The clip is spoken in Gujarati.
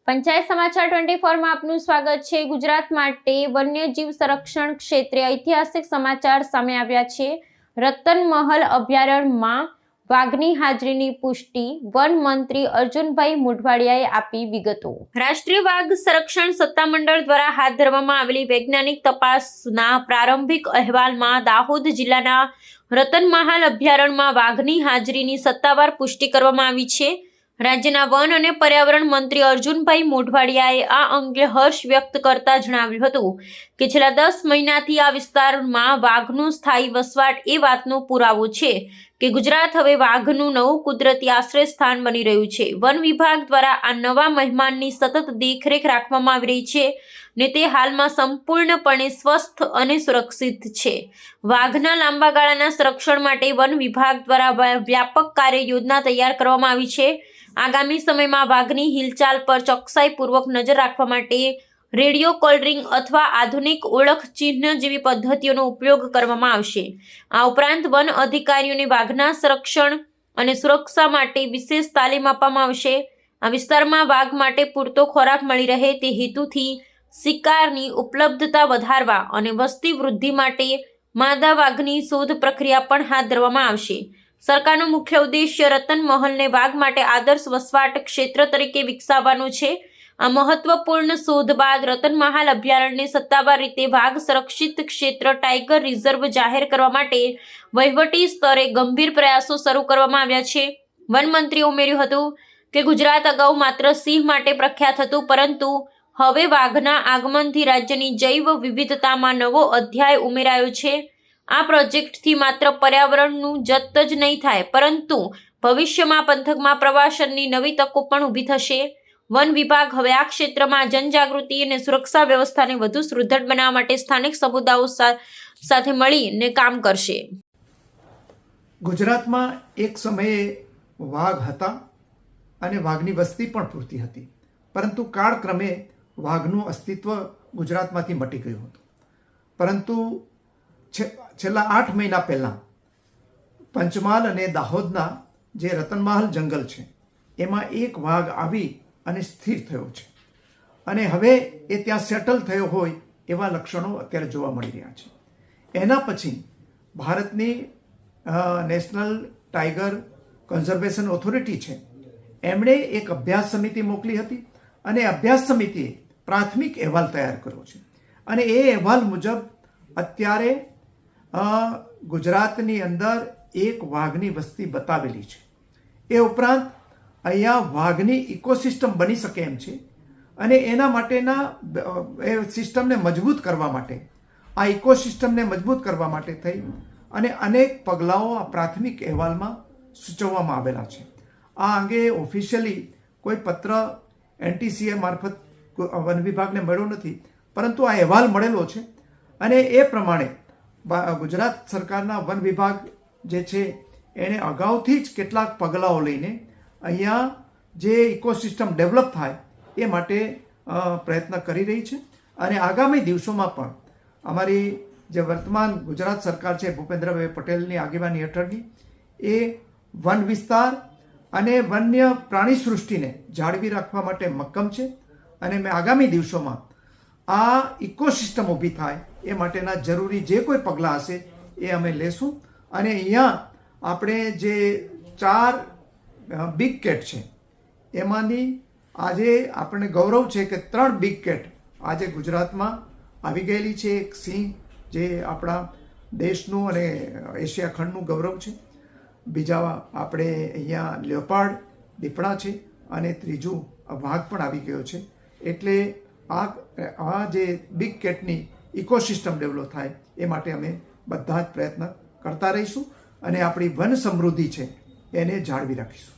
પંચાયત સમાચાર 24 માં આપનું સ્વાગત છે। ગુજરાત માટે વન્યજીવ સંરક્ષણ ક્ષેત્રે ઐતિહાસિક સમાચાર સામે આવ્યા છે। રતનમહલ અભયારણ્યમાં વાઘની હાજરીની પુષ્ટિ વન મંત્રી અર્જુનભાઈ મોઢવાડિયાએ આપી વિગતો। રાષ્ટ્રીય વાઘ સંરક્ષણ સત્તામંડળ દ્વારા હાથ ધરવામાં આવેલી વૈજ્ઞાનિક તપાસના પ્રારંભિક અહેવાલમાં દાહોદ જિલ્લાના રતનમહાલ અભયારણ્યમાં વાઘની હાજરીની સત્તાવાર પુષ્ટિ કરવામાં આવી છે। રાજ્યના વન અને પર્યાવરણ મંત્રી અર્જુનભાઈ મોઢવાડિયાએ આ અંગે હર્ષ વ્યક્ત કરતા જણાવ્યું હતું કે છેલ્લા 10 મહિનાથી આ વિસ્તારમાં વાઘનું સ્થાયી વસવાટ એ વાતનો પુરાવો છે કે ગુજરાત હવે વાઘનું નવું કુદરતી આશ્રય સ્થાન બની રહ્યું છે। વન વિભાગ દ્વારા આ નવા મહેમાનની સતત દેખરેખ રાખવામાં આવી રહી છે ને તે હાલમાં સંપૂર્ણપણે સ્વસ્થ અને સુરક્ષિત છે। વાઘના લાંબા ગાળાના સંરક્ષણ માટે વન વિભાગ દ્વારા વ્યાપક કાર્ય યોજના તૈયાર કરવામાં આવી છે। આગામી સમયમાં વાઘની હિલચાલ પર ચોકસાઈપૂર્વક નજર રાખવા માટે રેડિયો કોલરિંગ અથવા આધુનિક ઓળખ ચિહ્ન જેવી પદ્ધતિઓનો ઉપયોગ કરવામાં આવશે। આ ઉપરાંત વન અધિકારીઓને વાઘના સંરક્ષણ અને સુરક્ષા માટે વિશેષ તાલીમ આપવામાં આવશે। આ વિસ્તારમાં વાઘ માટે પૂરતો ખોરાક મળી રહે તે હેતુથી શિકારની ઉપલબ્ધતા વધારવા અને વસ્તી વૃદ્ધિ માટે માદા વાઘની શોધ પ્રક્રિયા પણ હાથ ધરવામાં આવશે। સરકારનો મુખ્ય ઉદ્દેશ્ય રતનમહલને વાઘ માટે આદર્શ વસવાટ ક્ષેત્ર તરીકે વિકસાવવાનો છે। આ મહત્વપૂર્ણ શોધ બાદ રતનમહાલ અભયારણ્યને સત્તાવાર રીતે વાઘ સંરક્ષિત ક્ષેત્ર ટાઈગર રિઝર્વ જાહેર કરવા માટે વહીવટી સ્તરે ગંભીર પ્રયાસો શરૂ કરવામાં આવ્યા છે। વન મંત્રીએ ઉમેર્યું હતું કે ગુજરાત અગાઉ માત્ર સિંહ માટે પ્રખ્યાત હતું, પરંતુ હવે વાઘના આગમનથી રાજ્યની જૈવ વિવિધતામાં નવો અધ્યાય ઉમેરાયો છે। આ પ્રોજેક્ટથી માત્ર પર્યાવરણનું જત જ નહીં થાય, પરંતુ ભવિષ્યમાં પંથકમાં પ્રવાસનની નવી તકો પણ ઊભી થશે। વન વિભાગ હવે આ ક્ષેત્રમાં જનજાગૃતિ અને સુરક્ષા વ્યવસ્થાને વધુ સુદૃઢ બનાવવા માટે સ્થાનિક સમુદાયો સાથે મળીને કામ કરશે। ગુજરાતમાં એક સમયે વાઘ હતા અને વાઘની વસ્તી પણ પૂરતી હતી, પરંતુ કાળક્રમે વાઘનું અસ્તિત્વ ગુજરાતમાંથી મટી ગયું હતું। પરંતુ છેલ્લા 8 મહિના પહેલાં પંચમહાલ અને દાહોદના જે રતનમહાલ જંગલ છે એમાં એક વાઘ આવી અને સ્થિર થયો છે અને હવે એ ત્યાં સેટલ થયો હોય એવા લક્ષણો અત્યારે જોવા મળી રહ્યા છે। એના પછી ભારતની નેશનલ ટાઈગર કન્ઝર્વેશન ઓથોરિટી છે, એમણે એક અભ્યાસ સમિતિ મોકલી હતી અને અભ્યાસ સમિતિએ પ્રાથમિક અહેવાલ તૈયાર કર્યો છે અને એ અહેવાલ મુજબ અત્યારે ગુજરાતની અંદર એક વાઘની વસ્તી બતાવેલી છે। એ ઉપરાંત અહીંયા વાઘની ઇકોસિસ્ટમ બની શકે એમ છે અને એના માટેના એ સિસ્ટમને મજબૂત કરવા માટે, આ ઇકોસિસ્ટમને મજબૂત કરવા માટે થઈ અને અનેક પગલાઓ આ પ્રાથમિક અહેવાલમાં સૂચવવામાં આવેલા છે। આ અંગે ઓફિશિયલી કોઈ પત્ર NTCA મારફત વન વિભાગને મળ્યો નથી, પરંતુ આ અહેવાલ મળેલો છે અને એ પ્રમાણે ગુજરાત સરકારના વન વિભાગ જે છે એણે અગાઉથી જ કેટલાક પગલાઓ લઈને અહીંયા જે ઇકોસિસ્ટમ ડેવલપ થાય એ માટે પ્રયત્ન કરી રહી છે અને આગામી દિવસોમાં પણ અમારી જે વર્તમાન ગુજરાત સરકાર છે ભૂપેન્દ્રભાઈ પટેલની આગેવાની હેઠળની એ વન વિસ્તાર અને વન્ય પ્રાણી સૃષ્ટિને જાળવી રાખવા માટે મક્કમ છે અને મેં આગામી દિવસોમાં આ ઇકોસિસ્ટમ ઊભી થાય એ માટેના જરૂરી જે કોઈ પગલાં હશે એ અમે લેશું અને અહીંયા આપણે જે 4 બિગ કેટ છે એમાંની આજે આપણને ગૌરવ છે કે 3 બિગ કેટ આજે ગુજરાતમાં આવી ગયેલી છે। એક સિંહ જે આપણા દેશનું અને એશિયા ખંડનું ગૌરવ છે, બીજા આપણે અહીંયા લેપાર્ડ દીપડા છે અને ત્રીજું વાઘ પણ આવી ગયો છે। એટલે આ જે બિગ કેટની ઇકોસિસ્ટમ ડેવલપ થાય એ માટે અમે બધા જ પ્રયત્ન કરતા રહીશું અને આપણી વન સમૃદ્ધિ છે એને જાળવી રાખીશું।